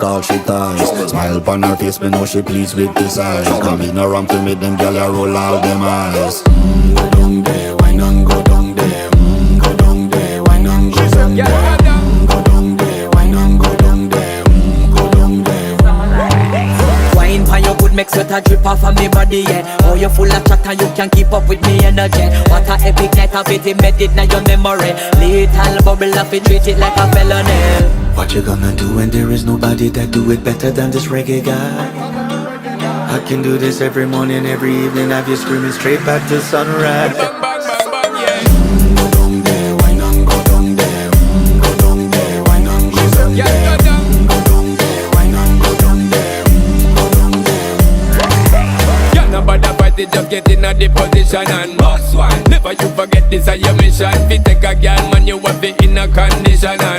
all she ties. Smile upon her face, me know she pleased with this eyes. Come in around to make them gyal a roll out them eyes. Go down there, why not go down there? Go down there, why not go down there? Go down there, why not go down there? Go down there. Wine for your good make sweat a drip off of me body, yeah. Oh, you full of chatter, you can keep up with me energy. What a epic night of it, embedded in your memory. Little bubble of it, treat it like a felony. What you gonna do when there is nobody that do it better than this reggae guy? I can do this every morning, every evening, have you screaming straight back to sunrise. Go down there, why not go down there? Go down there, why not go down there? Go down there, why not go down there? Go down there. Yeah, no bother fight it, just get in a the position and boss one. Never you forget this is your mission. If you take a girl, man, you have it in a condition and